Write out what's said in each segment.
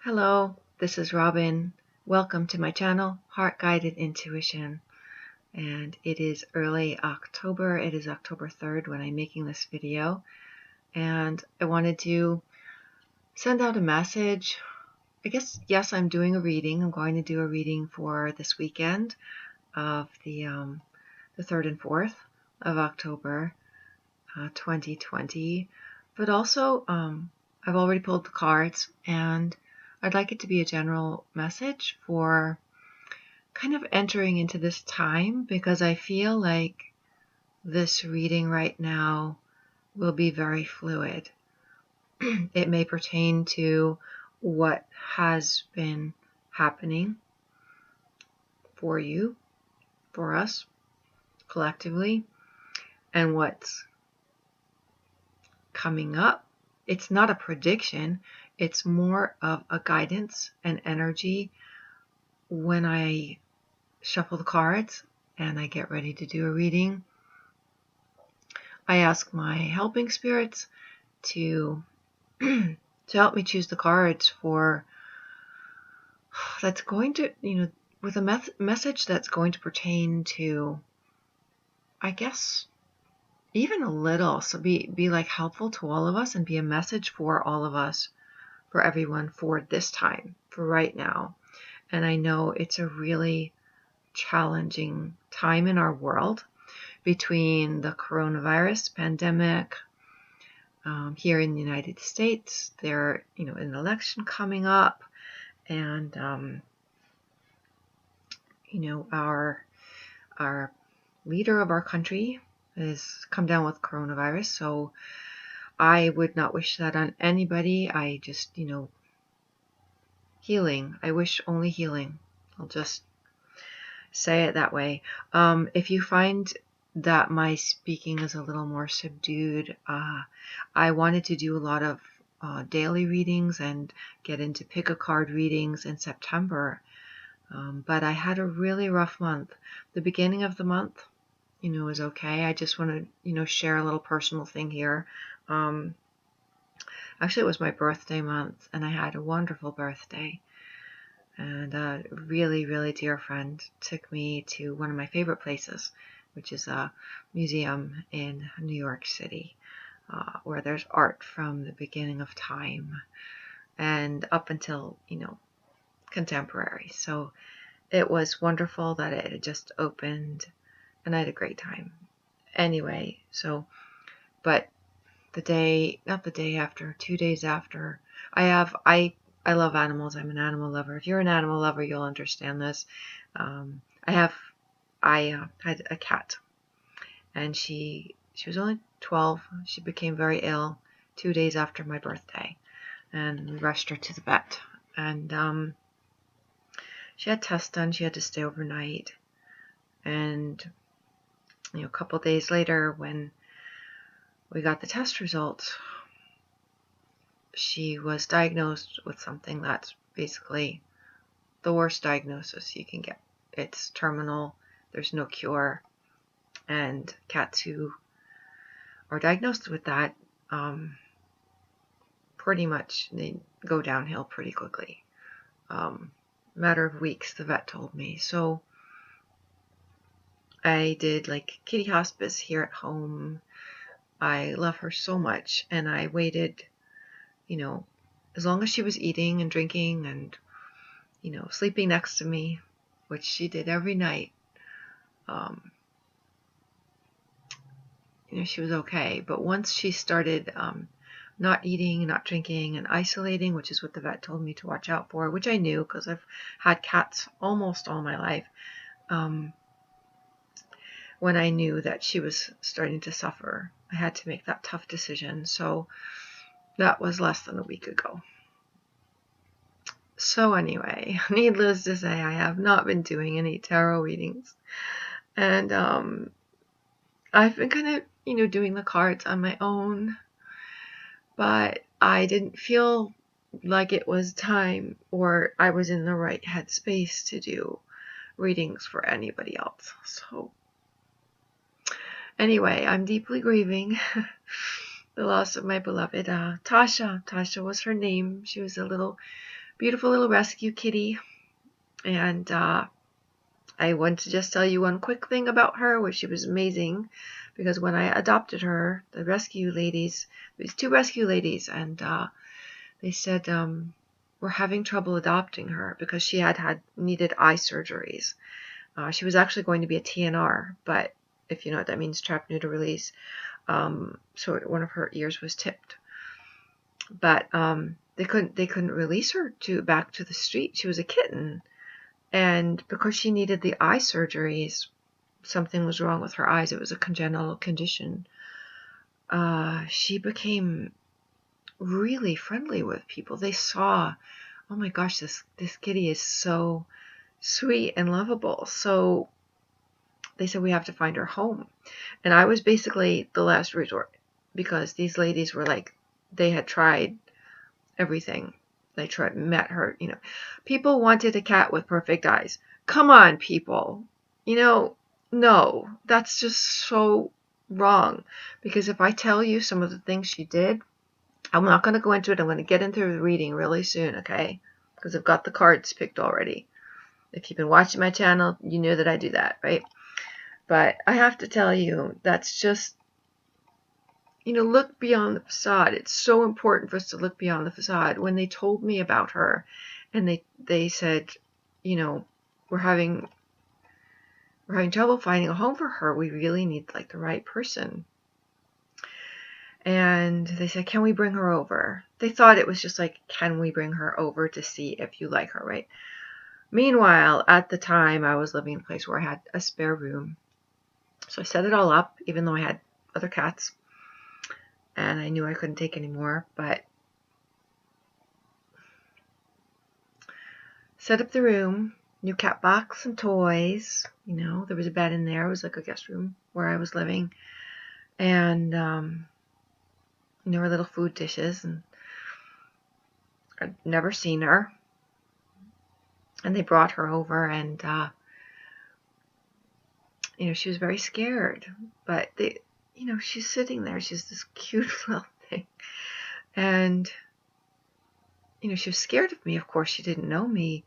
Hello, this is Robyn. Welcome to my channel, Heart Guided Intuition. And it is early October. It is October 3rd when I'm making this video. And I wanted to send out a message. I guess, yes, I'm doing a reading. I'm going to do a reading for this weekend of the 3rd and 4th of October 2020. But also, I've already pulled the cards, and I'd like it to be a general message for kind of entering into this time, because I feel like this reading right now will be very fluid. It may pertain to what has been happening for you, for us, collectively, and what's coming up. It's not a prediction, it's more of a guidance and energy when I shuffle the cards and I get ready to do a reading. I ask my helping spirits to help me choose the cards for that's going to, with a message that's going to pertain to, I guess, even a little, so be like helpful to all of us and be a message for all of us, for everyone, for this time, for right now. And I know it's a really challenging time in our world between the coronavirus pandemic. Here in the United States, there, an election coming up, and our leader of our country has come down with coronavirus. So I would not wish that on anybody. I just, healing. I wish only healing. I'll just say it that way. If you find that my speaking is a little more subdued, I wanted to do a lot of daily readings and get into pick a card readings in September. But I had a really rough month. The beginning of the month, was okay. I just want to, share a little personal thing here. Actually, it was my birthday month, and I had a wonderful birthday. And a really, really dear friend took me to one of my favorite places, which is a museum in New York City, where there's art from the beginning of time and up until, contemporary. So it was wonderful that it had just opened, and I had a great time. Anyway, but not the day after, 2 days after, I love animals. I'm an animal lover. If you're an animal lover, you'll understand this. I had a cat, and she was only 12. She became very ill 2 days after my birthday, and we rushed her to the vet. And she had tests done. She had to stay overnight, and a couple days later, when we got the test results, she was diagnosed with something that's basically the worst diagnosis you can get. It's terminal. There's no cure. And cats who are diagnosed with that, pretty much they go downhill pretty quickly. Matter of weeks, the vet told me. So I did like kitty hospice here at home. I love her so much, and I waited, as long as she was eating and drinking and, sleeping next to me, which she did every night. She was okay. But once she started not eating, not drinking, and isolating, which is what the vet told me to watch out for, which I knew because I've had cats almost all my life, when I knew that she was starting to suffer, I had to make that tough decision. So that was less than a week ago. So anyway, needless to say, I have not been doing any tarot readings. And I've been kind of, doing the cards on my own. But I didn't feel like it was time or I was in the right headspace to do readings for anybody else. So anyway, I'm deeply grieving the loss of my beloved Tasha. Tasha was her name. She was a little beautiful little rescue kitty. And I want to just tell you one quick thing about her, which she was amazing, because when I adopted her, the rescue ladies, these 2 rescue ladies, and they said we're having trouble adopting her because she had needed eye surgeries. She was actually going to be a TNR, but if you know what that means, trap, neuter, release. So one of her ears was tipped, but they couldn't release her back to the street. She was a kitten, and because she needed the eye surgeries, something was wrong with her eyes. It was a congenital condition. She became really friendly with people. They saw, oh my gosh, this kitty is so sweet and lovable. So they said we have to find her home. And I was basically the last resort, because these ladies were like, they had tried everything. They met her, People wanted a cat with perfect eyes. Come on, people. No, that's just so wrong. Because if I tell you some of the things she did, I'm not going to go into it. I'm going to get into the reading really soon, okay? Because I've got the cards picked already. If you've been watching my channel, you know that I do that, right? But I have to tell you, that's just, look beyond the facade. It's so important for us to look beyond the facade. When they told me about her, and they said, we're having trouble finding a home for her. We really need like the right person. And they said, can we bring her over? They thought it was just like, can we bring her over to see if you like her, right? Meanwhile, at the time, I was living in a place where I had a spare room. So I set it all up, even though I had other cats. And I knew I couldn't take any more, but set up the room, new cat box and toys. There was a bed in there. It was like a guest room where I was living. And, her little food dishes. And I'd never seen her. And they brought her over, and, she was very scared. But she's sitting there. She's this cute little thing. And, she was scared of me. Of course, she didn't know me.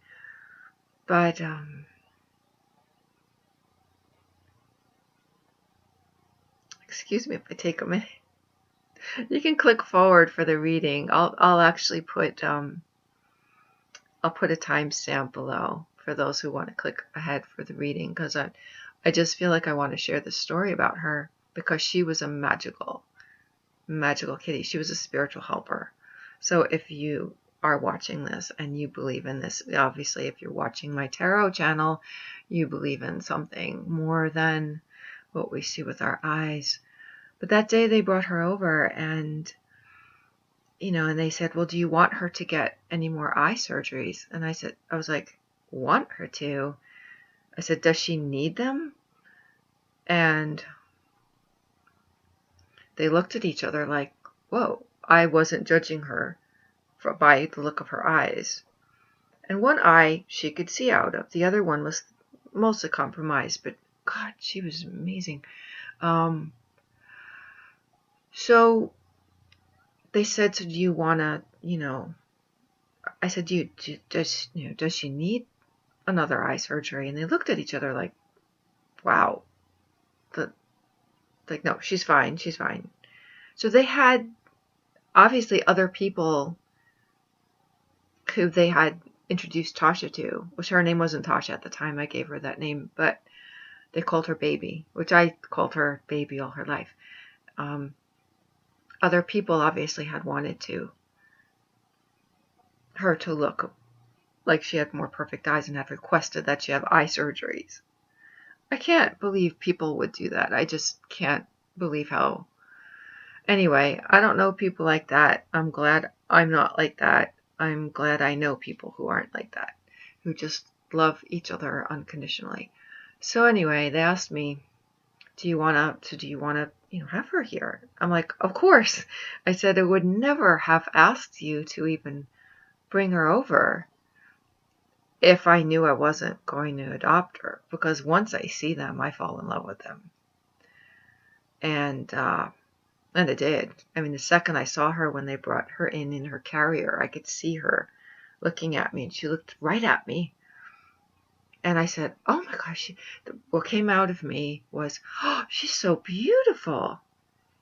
But, excuse me if I take a minute. You can click forward for the reading. I'll actually put I'll put a timestamp below for those who want to click ahead for the reading, because I just feel like I want to share this story about her, because she was a magical kitty. She was a spiritual helper. So if you are watching this and you believe in this, obviously if you're watching my tarot channel, you believe in something more than what we see with our eyes. But that day they brought her over, and and they said, well, do you want her to get any more eye surgeries? And I was like, want her to? I said, does she need them? And they looked at each other like, whoa, I wasn't judging her by the look of her eyes. And one eye she could see out of. The other one was mostly compromised, but God, she was amazing. So they said, so do you want to, I said, does she need another eye surgery? And they looked at each other like, wow. Like, no, she's fine. She's fine. So they had obviously other people who they had introduced Tasha to, which her name wasn't Tasha at the time. I gave her that name, but they called her Baby, which I called her Baby all her life. Other people obviously had wanted her to look like she had more perfect eyes and had requested that she have eye surgeries. I can't believe people would do that. I just can't believe how. Anyway, I don't know people like that. I'm glad I'm not like that. I'm glad I know people who aren't like that, who just love each other unconditionally. So anyway, they asked me, do you want to, have her here? I'm like, of course. I said I would never have asked you to even bring her over if I knew I wasn't going to adopt her, because once I see them, I fall in love with them. And I did. I mean, the second I saw her when they brought her in her carrier, I could see her looking at me, and she looked right at me. And I said, oh my gosh, what came out of me was, oh, she's so beautiful.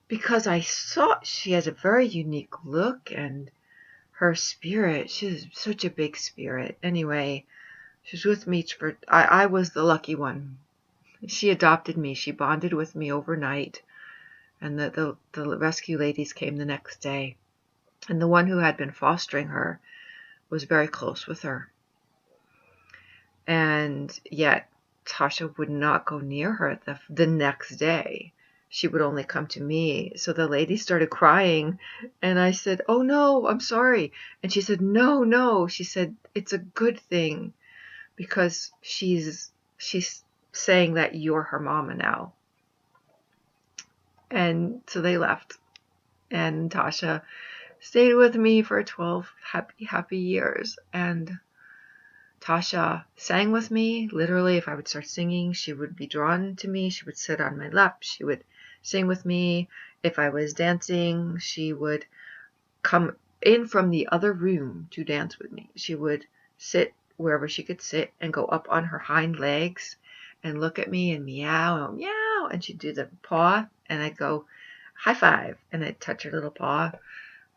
Because I saw she has a very unique look, and her spirit, she's such a big spirit. Anyway, she was with me I was the lucky one. She adopted me. She bonded with me overnight. And the rescue ladies came the next day. And the one who had been fostering her was very close with her. And yet Tasha would not go near her the next day. She would only come to me. So the lady started crying, and I said, oh no, I'm sorry. And she said, no, no. She said, it's a good thing because she's saying that you're her mama now. And so they left. And Tasha stayed with me for 12 happy years. And Tasha sang with me. Literally, if I would start singing, she would be drawn to me. She would sit on my lap. She would sing with me. If I was dancing, she would come in from the other room to dance with me. She would sit wherever she could sit and go up on her hind legs and look at me and meow and meow. And she'd do the paw, and I'd go high five, and I'd touch her little paw.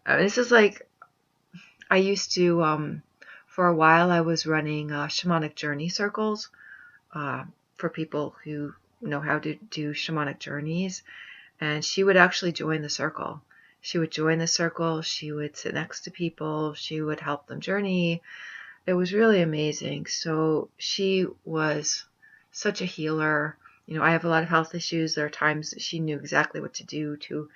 This is like, I used to, for a while, I was running shamanic journey circles for people who know how to do shamanic journeys. And she would actually join the circle. She would join the circle. She would sit next to people. She would help them journey. It was really amazing. So she was such a healer. I have a lot of health issues. There are times that she knew exactly what to do to,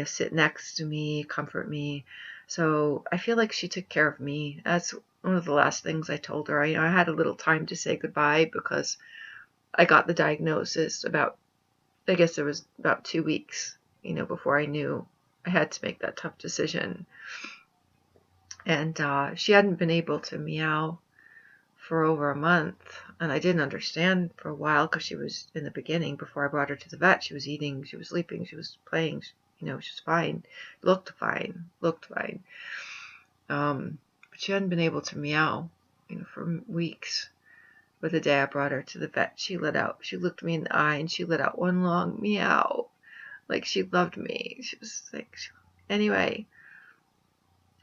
sit next to me, comfort me. So I feel like she took care of me. That's one of the last things I told her. I had a little time to say goodbye because I got the diagnosis I guess it was about 2 weeks, before I knew I had to make that tough decision. And she hadn't been able to meow for over a month. And I didn't understand for a while because she was, in the beginning, before I brought her to the vet, she was eating, she was sleeping, she was playing, she was fine, looked fine. But she hadn't been able to meow, for weeks. But the day I brought her to the vet, she looked me in the eye and she let out one long meow. Like she loved me. She was like, anyway,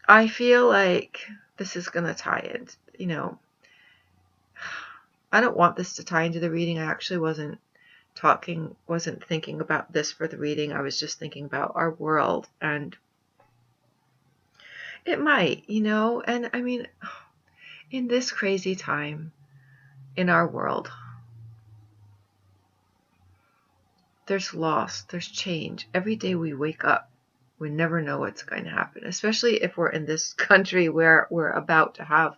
I feel like this is going to tie in, I don't want this to tie into the reading. I actually wasn't thinking about this for the reading. I was just thinking about our world, and it might, and I mean, in this crazy time in our world, there's loss, there's change. Every day we wake up, we never know what's going to happen, especially if we're in this country where we're about to have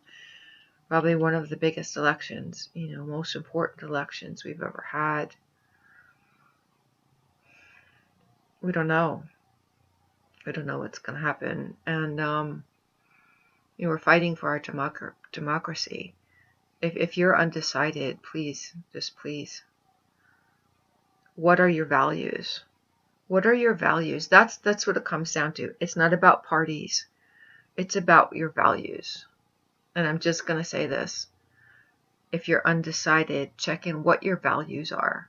probably one of the biggest elections, most important elections we've ever had. We don't know. We don't know what's going to happen. And, we're fighting for our democracy. If you're undecided, please, just please. What are your values? What are your values? That's what it comes down to. It's not about parties. It's about your values. And I'm just going to say this. If you're undecided, check in what your values are.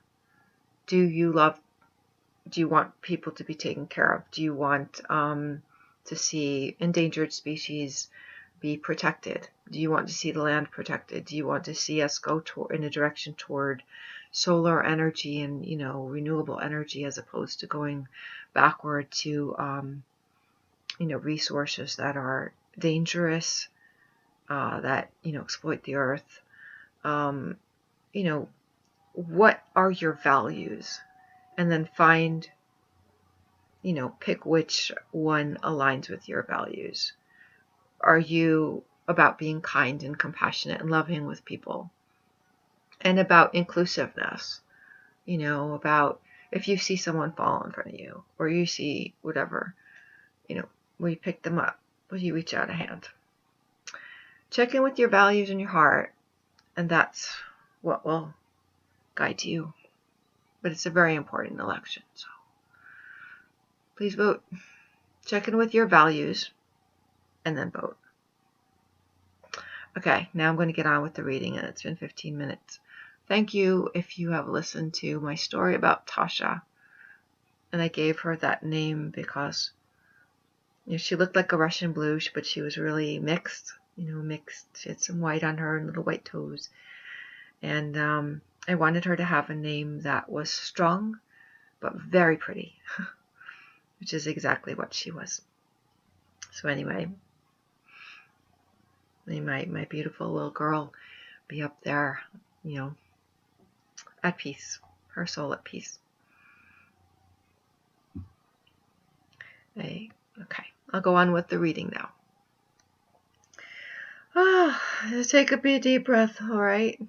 Do you want people to be taken care of? Do you want to see endangered species be protected? Do you want to see the land protected? Do you want to see us go in a direction toward solar energy and, renewable energy, as opposed to going backward to, resources that are dangerous, that, exploit the earth? What are your values? And then find, pick which one aligns with your values. Are you about being kind and compassionate and loving with people? And about inclusiveness, about if you see someone fall in front of you, or you see whatever, will you pick them up? Will you reach out a hand? Check in with your values in your heart, and that's what will guide you. But it's a very important election, so please vote. Check in with your values and then vote. Okay, now I'm going to get on with the reading, and it's been 15 minutes. Thank you if you have listened to my story about Tasha. And I gave her that name because she looked like a Russian blue, but she was really mixed. Mixed. She had some white on her and little white toes. And I wanted her to have a name that was strong, but very pretty, which is exactly what she was. So anyway, may my beautiful little girl be up there, at peace, her soul at peace. Okay, I'll go on with the reading now. Take a deep breath, all right?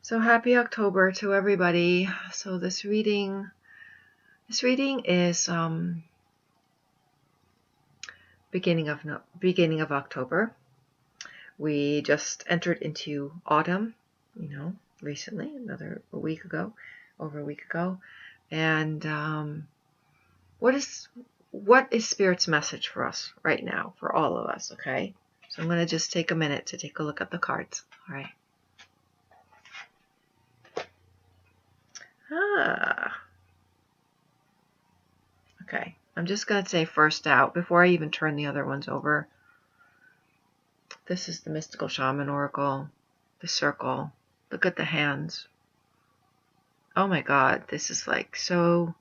So happy October to everybody. So this reading is beginning of October. We just entered into autumn, recently, over a week ago, and what is Spirit's message for us right now, for all of us? Okay, so I'm going to just take a minute to take a look at the cards. All right. Okay, I'm just going to say first out, before I even turn the other ones over, this is the Mystical Shaman Oracle, the circle. Look at the hands. Oh my God, this is like so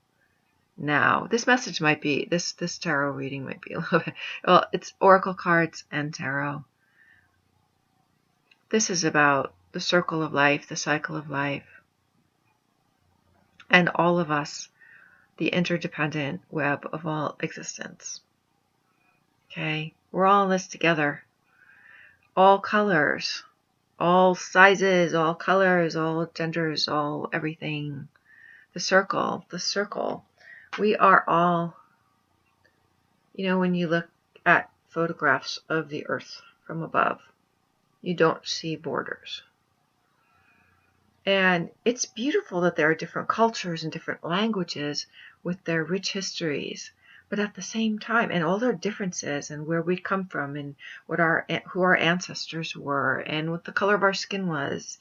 now. This message might be, this tarot reading might be a little bit, well, it's Oracle cards and tarot. This is about the circle of life, the cycle of life, and all of us, the interdependent web of all existence. Okay, we're all in this together. All colors, all sizes, all colors, all genders, all everything. The circle. We are all, when you look at photographs of the earth from above, you don't see borders. And it's beautiful that there are different cultures and different languages with their rich histories, but at the same time, and all their differences and where we come from and who our ancestors were and what the color of our skin was,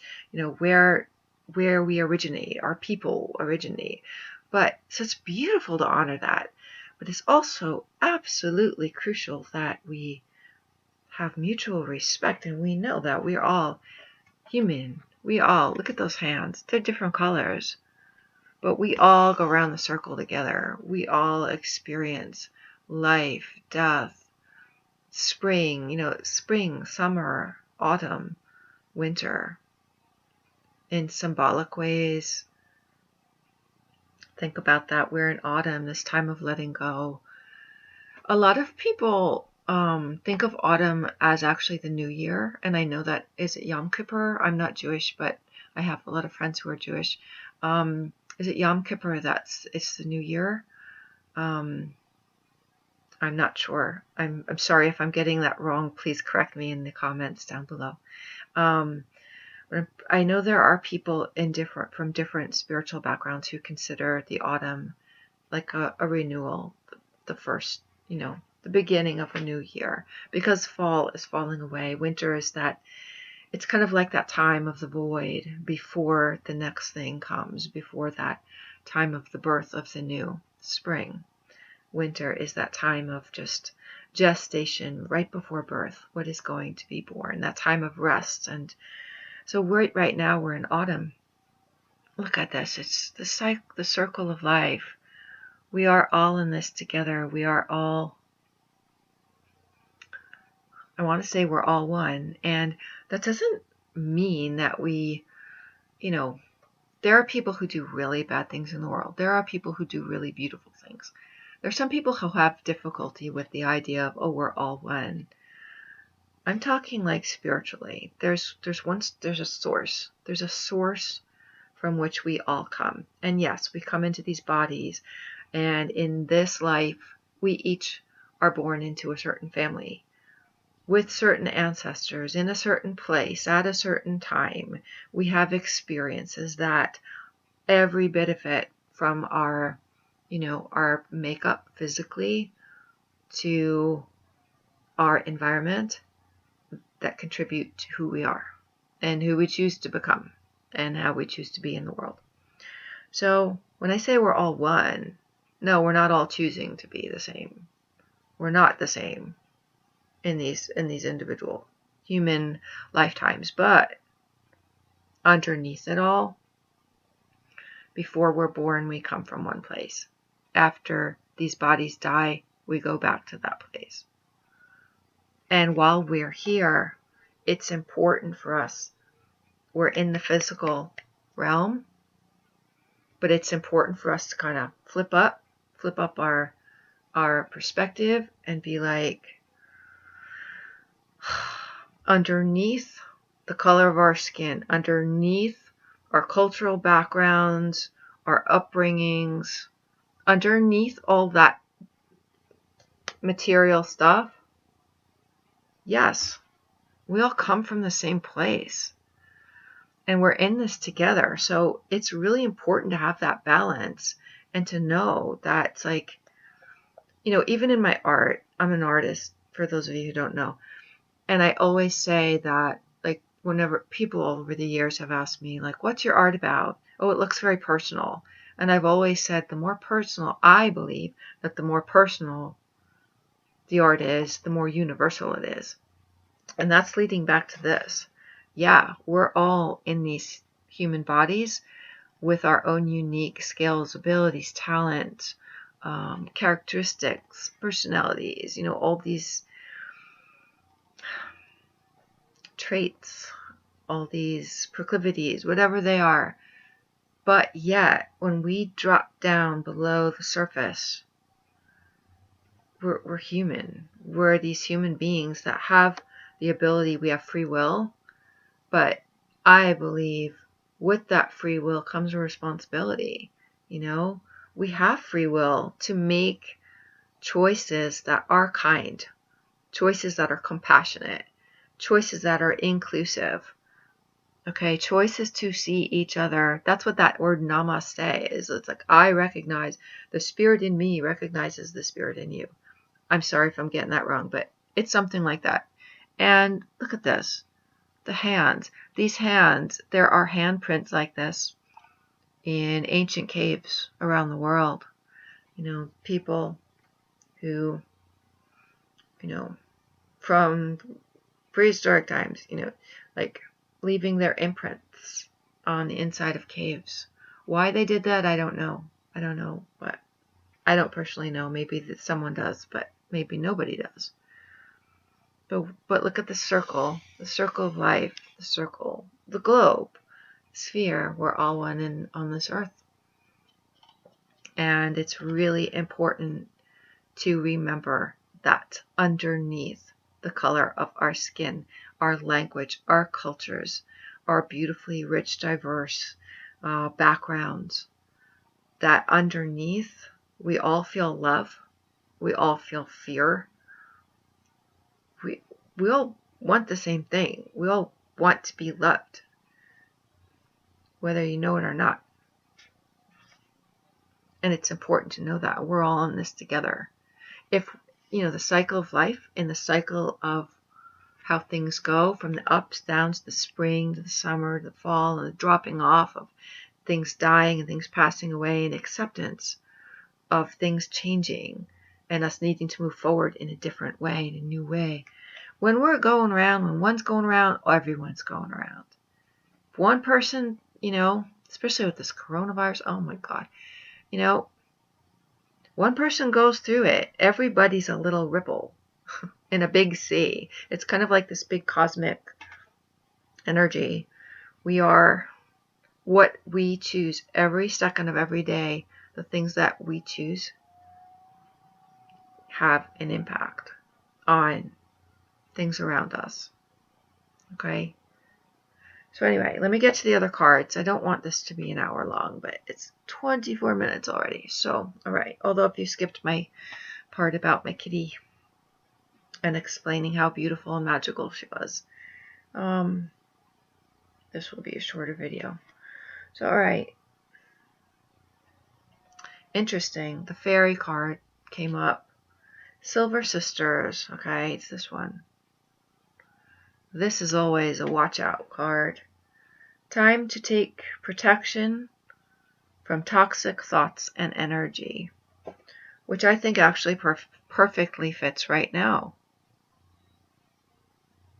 where we originate, our people originate. But so it's beautiful to honor that. But it's also absolutely crucial that we have mutual respect, and we know that we're all human. We all, look at those hands, they're different colors, but we all go around the circle together. We all experience life, death, spring, summer, autumn, winter, in symbolic ways. Think about that. We're in autumn, this time of letting go. A lot of people think of autumn as actually the new year, and I know that is it Yom Kippur? I'm not Jewish, but I have a lot of friends who are Jewish. Is it Yom Kippur it's the new year? I'm not sure. I'm sorry if I'm getting that wrong. Please correct me in the comments down below. I know there are people from different spiritual backgrounds who consider the autumn like a renewal, the first, the beginning of a new year, because fall is falling away. Winter is it's kind of like that time of the void before the next thing comes, before that time of the birth of the new spring. Winter is that time of just gestation, right before birth, what is going to be born, that time of rest. And so right now we're in autumn. Look at this. It's the circle of life. We are all in this together. We are all, I want to say we're all one. And that doesn't mean that there are people who do really bad things in the world. There are people who do really beautiful things. There's some people who have difficulty with the idea of, we're all one. I'm talking like spiritually. There's a source. There's a source from which we all come. And yes, we come into these bodies, and in this life, we each are born into a certain family with certain ancestors in a certain place at a certain time. We have experiences that every bit of it, from our makeup physically to our environment, that contribute to who we are and who we choose to become and how we choose to be in the world. So when I say we're all one, no, we're not all choosing to be the same. We're not the same in these individual human lifetimes, but underneath it all, before we're born, we come from one place. After these bodies die, we go back to that place. And while we're here, it's important for us. We're in the physical realm, but it's important for us to kind of flip up our perspective and be like, underneath the color of our skin, underneath our cultural backgrounds, our upbringings, underneath all that material stuff, yes, we all come from the same place. And we're in this together. So it's really important to have that balance and to know that it's like, even in my art, I'm an artist, for those of you who don't know. And I always say that, like, whenever people over the years have asked me, like, what's your art about? Oh, it looks very personal. And I've always said the more personal, I believe that the more personal the art is, the more universal it is. And that's leading back to this. Yeah, we're all in these human bodies with our own unique skills, abilities, talents, characteristics, personalities, all these traits, all these proclivities, whatever they are. But yet, when we drop down below the surface, we're human. We're these human beings that have the ability, we have free will, but I believe with that free will comes a responsibility. We have free will to make choices that are kind, choices that are compassionate, choices that are inclusive. Okay, choices to see each other. That's what that word namaste is. It's like, I recognize the spirit in me recognizes the spirit in you. I'm sorry if I'm getting that wrong, but it's something like that. And look at this. The hands. These hands, there are handprints like this in ancient caves around the world. People who, from prehistoric times, like leaving their imprints on the inside of caves. Why they did that, I don't know. But I don't personally know. Maybe that someone does, but maybe nobody does. But look at the circle of life, the circle, the globe, sphere. We're all one on this earth. And it's really important to remember that underneath the color of our skin, our language, our cultures, our beautifully rich, diverse backgrounds, that underneath we all feel love, we all feel fear, we all want the same thing. We all want to be loved, whether you know it or not. And it's important to know that we're all in this together. If the cycle of life and the cycle of how things go, from the ups, downs, the spring to the summer, to the fall, and the dropping off of things dying and things passing away, and acceptance of things changing and us needing to move forward in a different way, in a new way. When we're going around, when one's going around, everyone's going around. If one person, especially with this coronavirus, oh my God, one person goes through it, everybody's a little ripple in a big sea. It's kind of like this big cosmic energy. We are what we choose every second of every day. The things that we choose have an impact on things around us. Okay? So anyway, let me get to the other cards. I don't want this to be an hour long, but it's 24 minutes already. So, all right. Although if you skipped my part about my kitty and explaining how beautiful and magical she was, this will be a shorter video. So, all right. Interesting. The fairy card came up. Silver Sisters. Okay, it's this one. This is always a watch out card. Time to take protection from toxic thoughts and energy, which I think actually perfectly fits right now.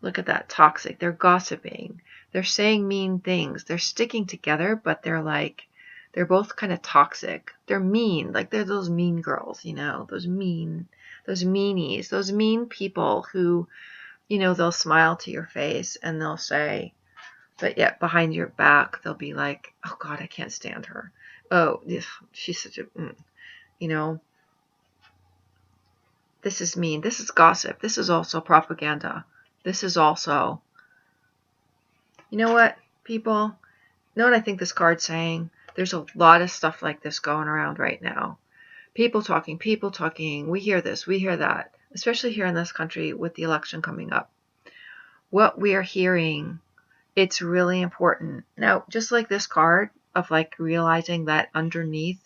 Look at that, toxic. They're gossiping. They're saying mean things. They're sticking together, but they're both kind of toxic. They're mean. Like they're those mean girls, those meanies, those mean people who, they'll smile to your face and they'll say, but yet behind your back, they'll be like, oh God, I can't stand her. Oh, she's such a, this is mean. This is gossip. This is also propaganda. This is also, you know what, people? You know what I think this card's saying? There's a lot of stuff like this going around right now. People talking. We hear this, we hear that, especially here in this country with the election coming up. What we are hearing, it's really important. Now, just like this card of like realizing that underneath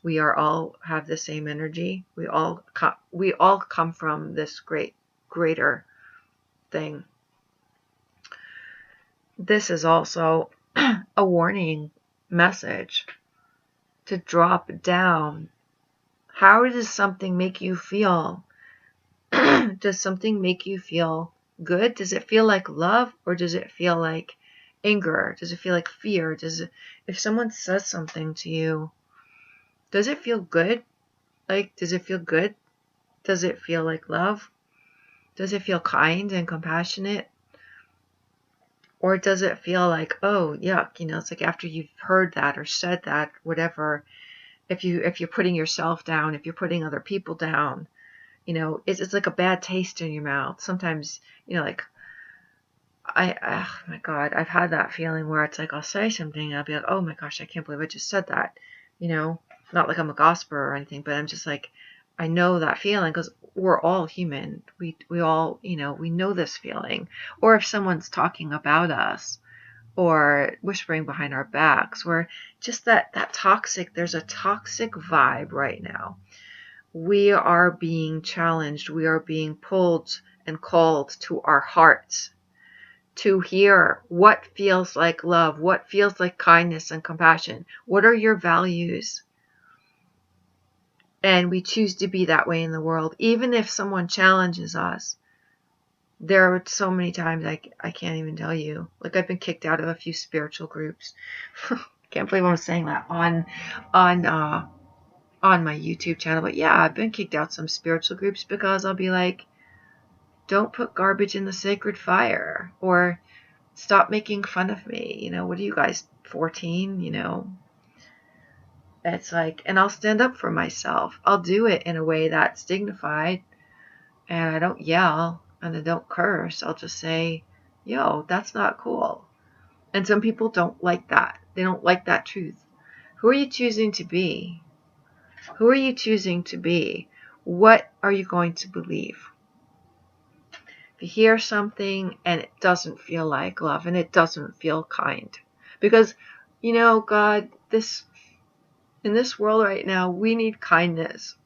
we are all have the same energy. We all come from this greater thing. This is also a warning message to drop down. How does something make you feel? Does something make you feel good? Does it feel like love, or does it feel like anger? Does it feel like fear? If someone says something to you, does it feel good? Like, does it feel good? Does it feel like love? Does it feel kind and compassionate? Or does it feel like, oh, yuck, it's like after you've heard that or said that, whatever, if you're putting yourself down, if you're putting other people down, it's like a bad taste in your mouth. Sometimes, like oh my God, I've had that feeling where it's like I'll say something, I'll be like, oh my gosh, I can't believe I just said that. Not like I'm a gossiper or anything, but I'm just like, I know that feeling because we're all human. We all, we know this feeling. Or if someone's talking about us or whispering behind our backs, or just that toxic, there's a toxic vibe right now. We are being challenged. We are being pulled and called to our hearts to hear what feels like love, what feels like kindness and compassion. What are your values? And we choose to be that way in the world. Even if someone challenges us, there are so many times I can't even tell you. Like I've been kicked out of a few spiritual groups. Can't believe I'm saying that on my YouTube channel. But yeah, I've been kicked out some spiritual groups because I'll be like, don't put garbage in the sacred fire, or stop making fun of me. What are you guys, 14? It's like, and I'll stand up for myself. I'll do it in a way that's dignified, and I don't yell and I don't curse. I'll just say, yo, that's not cool. And some people don't like that. They don't like that truth. Who are you choosing to be? Who are you choosing to be? What are you going to believe? If you hear something and it doesn't feel like love and it doesn't feel kind, because, God, in this world right now, we need kindness.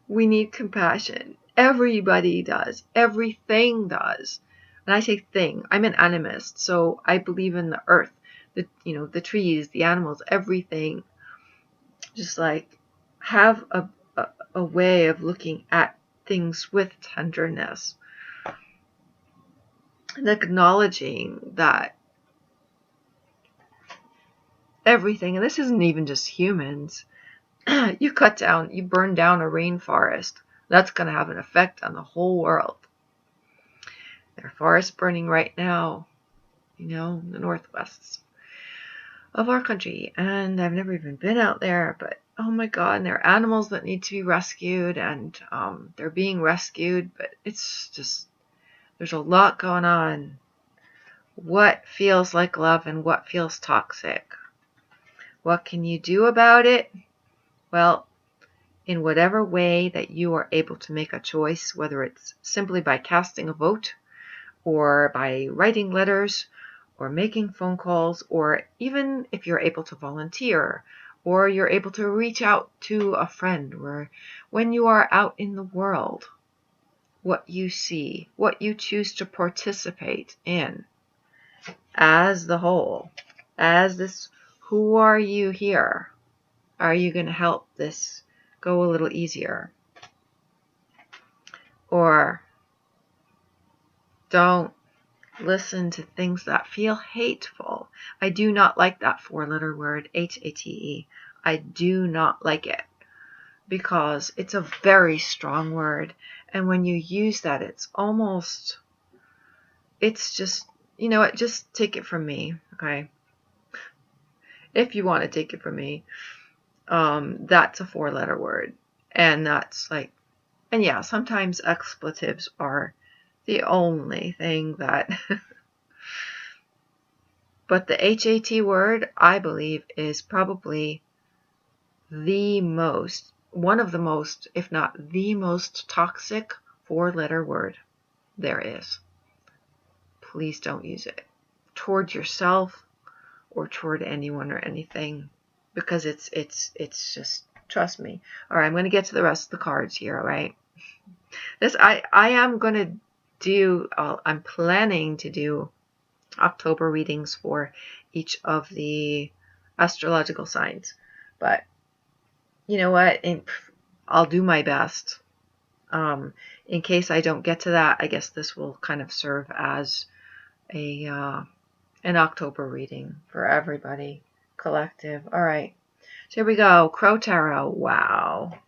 We need compassion. Everybody does. Everything does. And I say thing. I'm an animist, so I believe in the earth, the trees, the animals, everything. Just like have a way of looking at things with tenderness and acknowledging that everything, and this isn't even just humans, you burn down a rainforest, that's going to have an effect on the whole world. There are forests burning right now, in the northwest of our country, and I've never even been out there, but oh my God, and there are animals that need to be rescued, and they're being rescued, but it's just, there's a lot going on. What feels like love and what feels toxic? What can you do about it? Well, in whatever way that you are able to make a choice, whether it's simply by casting a vote, or by writing letters, or making phone calls, or even if you're able to volunteer, or you're able to reach out to a friend, or when you are out in the world, what you see, what you choose to participate in as the whole, as this, who are you here? Are you going to help this go a little easier? Or don't listen to things that feel hateful. I do not like that 4-letter word, H-A-T-E. I do not like it because it's a very strong word. And when you use that, it's just, you know what, just take it from me, okay? If you want to take it from me, that's a 4-letter word. And that's like, and yeah, sometimes expletives are the only thing that, but the HAT word, I believe, is probably one of the most, if not the most toxic 4-letter word there is. Please don't use it toward yourself or toward anyone or anything, because it's just, trust me. All right, I'm going to get to the rest of the cards here, all right? I am going to do, I'm planning to do October readings for each of the astrological signs, but you know what? I'll do my best. In case I don't get to that, I guess this will kind of serve as an October reading for everybody, collective. All right, so here we go. Crow Tarot. Wow.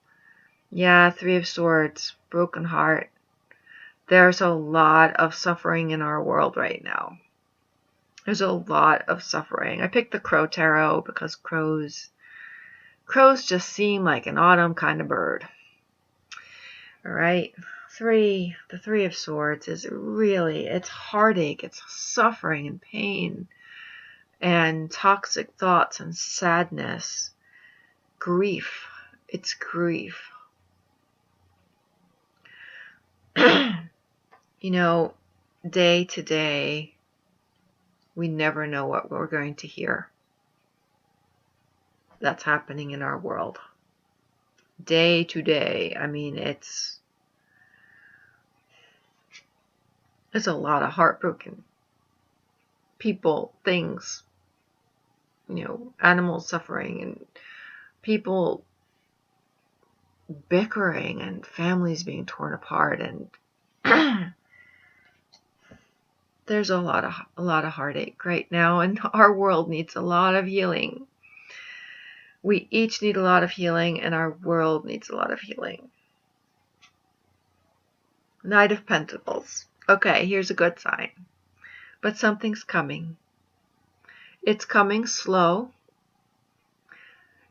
Yeah, 3 of Swords, broken heart. There's a lot of suffering in our world right now. There's a lot of suffering. I picked the Crow Tarot because crows just seem like an autumn kind of bird. All right. The 3 of Swords is really, it's heartache, it's suffering and pain and toxic thoughts and sadness, grief. It's grief. You know, day to day, we never know what we're going to hear. That's happening in our world. Day to day. I mean, it's a lot of heartbroken people, things, you know, animals suffering and people bickering and families being torn apart, and there's a lot of heartache right now, and our world needs a lot of healing. We each need a lot of healing, and our world needs a lot of healing. Knight of Pentacles. Okay, here's a good sign. But something's coming. It's coming slow.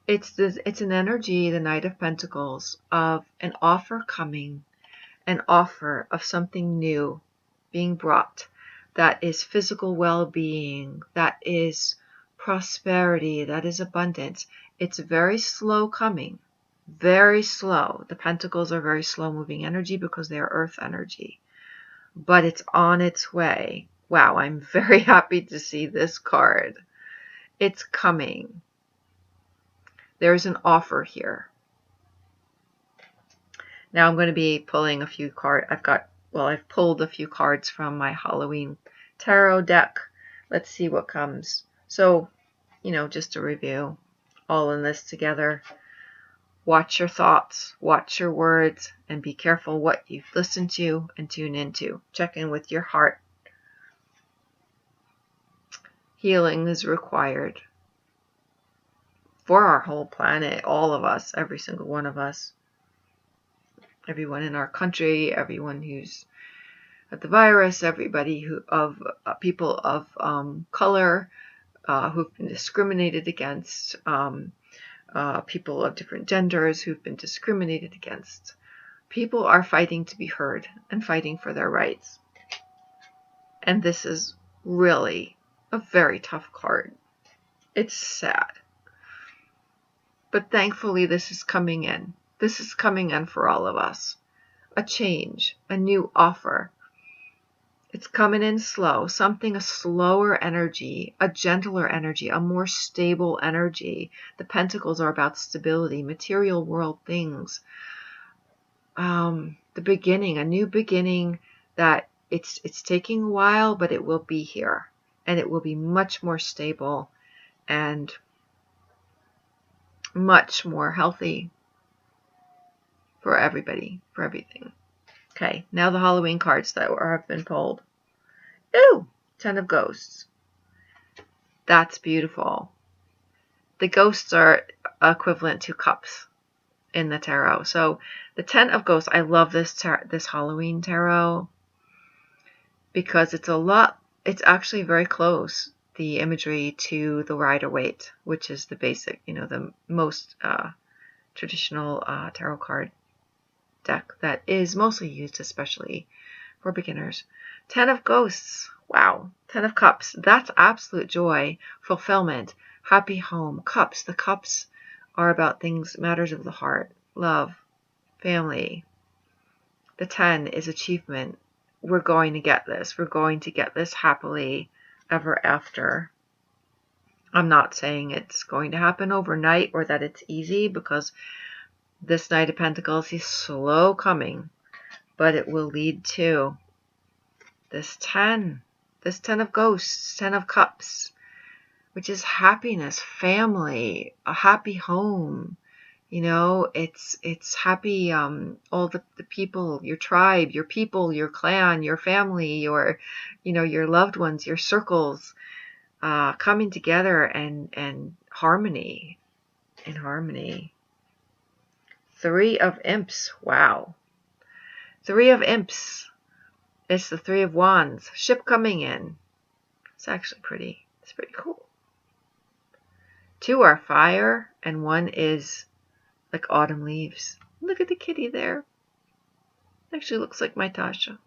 It's an energy, the Knight of Pentacles, of an offer coming, an offer of something new being brought, that is physical well-being, that is prosperity, that is abundance. It's very slow coming, very slow. The Pentacles are very slow-moving energy because they are earth energy, but it's on its way. Wow, I'm very happy to see this card. It's coming. There's an offer here. Now I'm going to be pulling a few cards. I've pulled a few cards from my Halloween tarot deck. Let's see what comes. So, you know, just to review, all in this together. Watch your thoughts, watch your words, and be careful what you listen to and tune into. Check in with your heart. Healing is required for our whole planet, all of us, every single one of us. Everyone in our country, everyone who's at the virus, everybody people of color who've been discriminated against, people of different genders who've been discriminated against. People are fighting to be heard and fighting for their rights. And this is really a very tough card. It's sad. But thankfully this is coming in. This is coming in for all of us. A change, a new offer. It's coming in slow, a slower energy, a gentler energy, a more stable energy. The Pentacles are about stability, material world things. the beginning, a new beginning that it's taking a while, but it will be here, and it will be much more stable and much more healthy for everybody, for everything. Okay, now the Halloween cards that have been pulled. Ooh, 10 of Ghosts. That's beautiful. The ghosts are equivalent to cups in the tarot. So the 10 of Ghosts, I love this Halloween tarot because it's actually very close, the imagery, to the Rider-Waite, which is the basic, the most traditional tarot card deck that is mostly used especially for beginners. 10 of Ghosts. Wow. 10 of Cups. That's absolute joy, fulfillment, happy home. Cups. The cups are about things, matters of the heart, love, family. The 10 is achievement. We're going to get this. We're going to get this happily ever after. I'm not saying it's going to happen overnight or that it's easy, because this Knight of Pentacles is slow coming, but it will lead to this 10 of Ghosts, 10 of Cups, which is happiness, family, a happy home. It's happy, all the people, your tribe, your people, your clan, your family, your loved ones, your circles, coming together and harmony, in harmony. 3 of Imps. Wow. 3 of Imps. It's the 3 of Wands. Ship coming in. It's actually pretty. It's pretty cool. 2 are fire, and 1 is like autumn leaves. Look at the kitty there. Actually looks like my Tasha.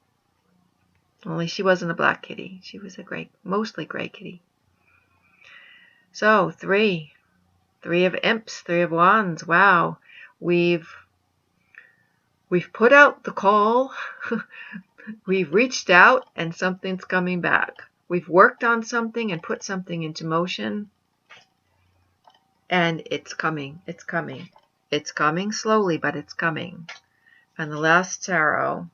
Only she wasn't a black kitty. She was a mostly gray kitty. So 3 of Imps, 3 of Wands. Wow. We've put out the call. We've reached out and something's coming back. We've worked on something and put something into motion, and it's coming. It's coming. It's coming slowly, but it's coming. And the last tarot,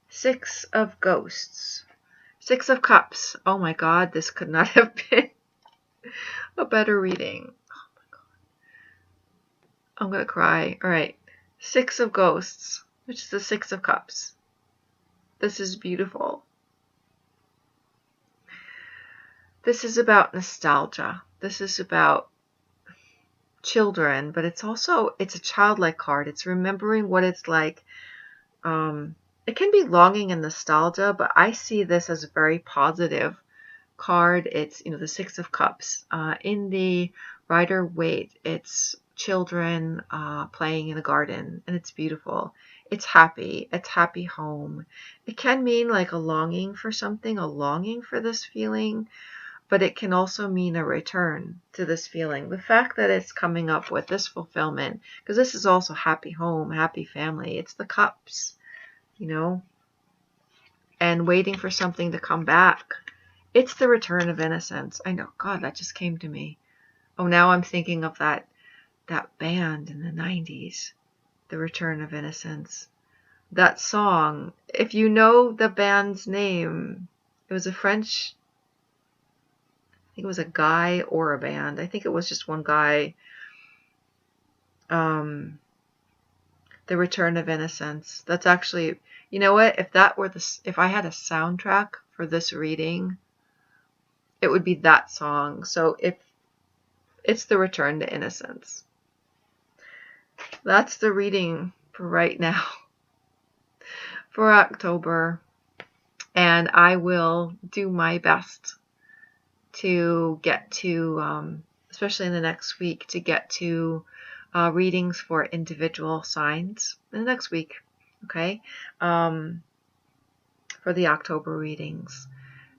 6 of Ghosts. 6 of Cups. Oh my God, this could not have been a better reading. Oh my God. I'm going to cry. All right. 6 of Ghosts, which is the 6 of Cups. This is beautiful. This is about nostalgia. This is about children, but it's a childlike card. It's remembering what it's like. It can be longing and nostalgia, but I see this as a very positive card. It's, the 6 of Cups. In the Rider-Waite, it's children playing in a garden, and it's beautiful. It's happy. It's happy home. It can mean like a longing for something, a longing for this feeling, but it can also mean a return to this feeling. The fact that it's coming up with this fulfillment, because this is also happy home, happy family. It's the cups, and waiting for something to come back. It's the return of innocence. I know, God, that just came to me. Oh, now I'm thinking of that band in the 90s, The Return of Innocence. That song, if you know the band's name, it was a French, I think it was a guy or a band. I think it was just one guy. The Return of Innocence. That's actually, you know what? If I had a soundtrack for this reading, it would be that song. So if it's The Return to Innocence. That's the reading for right now, for October. And I will do my best to get to, especially in the next week, to get to readings for individual signs in the next week, okay, for the October readings.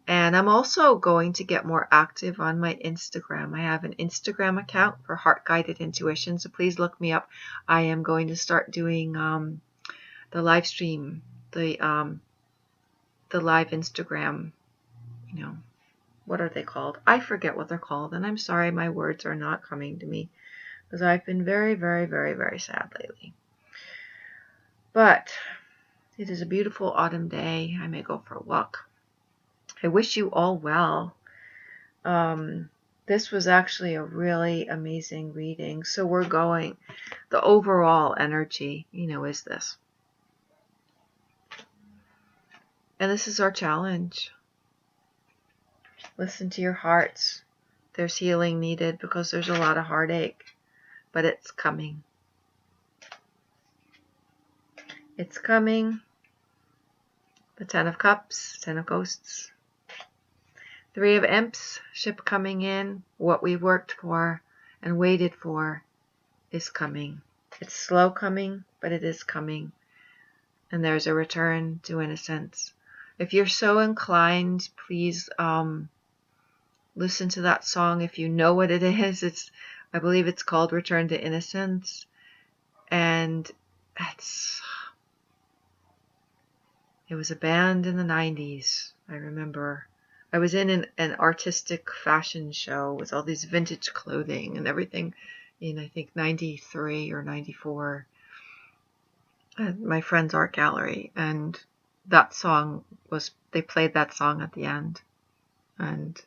And I'm also going to get more active on my Instagram. I have an Instagram account for Heart Guided Intuition, so please look me up. I am going to start doing the live stream, the live Instagram, what are they called? I forget what they're called, and I'm sorry my words are not coming to me, because I've been very, very, very, very sad lately. But It is a beautiful autumn day. I may go for a walk. I wish you all well. This was actually a really amazing reading. So we're going, the overall energy, is this. And this is our challenge. Listen to your hearts. There's healing needed because there's a lot of heartache, but it's coming. It's coming. The Ten of Cups, Ten of Ghosts. Three of Imps, ship coming in. What we worked for and waited for is coming. It's slow coming, but it is coming. And there's a return to innocence. If you're so inclined, please listen to that song. If you know what it is, I believe it's called Return to Innocence. And it was a band in the 90s, I remember. I was in an artistic fashion show with all these vintage clothing and everything in, I think, 93 or 94. At my friend's art gallery. And that song they played that song at the end. And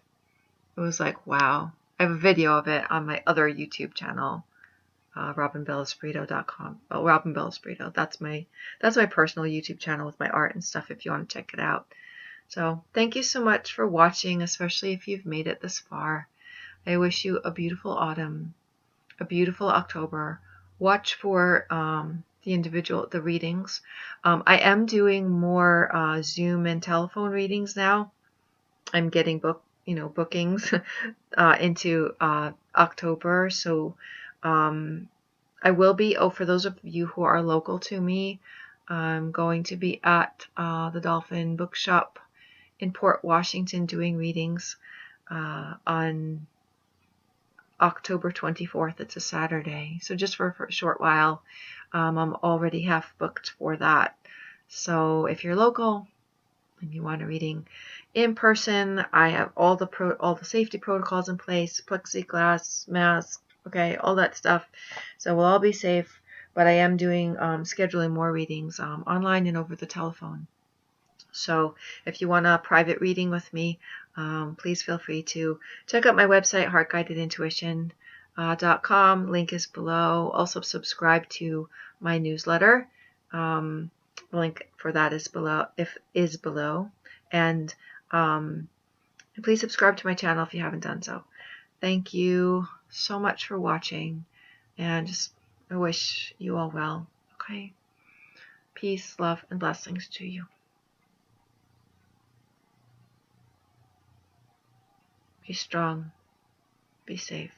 it was like, wow. I have a video of it on my other YouTube channel, robynbellesprito.com. Oh, Robyn Bellesprito. That's my personal YouTube channel with my art and stuff if you want to check it out. So thank you so much for watching, especially if you've made it this far. I wish you a beautiful autumn, a beautiful October. Watch for the readings. I am doing more Zoom and telephone readings now. I'm getting bookings into October. So I will be, for those of you who are local to me, I'm going to be at the Dolphin Bookshop in Port Washington doing readings on October 24th. It's a Saturday. So just for a short while, I'm already half booked for that. So if you're local and you want a reading in person, I have all the safety protocols in place, plexiglass, mask, okay, all that stuff. So we'll all be safe. But I am doing scheduling more readings online and over the telephone. So if you want a private reading with me, please feel free to check out my website, heartguidedintuition.com. Link is below. Also subscribe to my newsletter. The link for that is below. And please subscribe to my channel if you haven't done so. Thank you so much for watching, and I wish you all well. Okay. Peace, love, and blessings to you. Be strong. Be safe.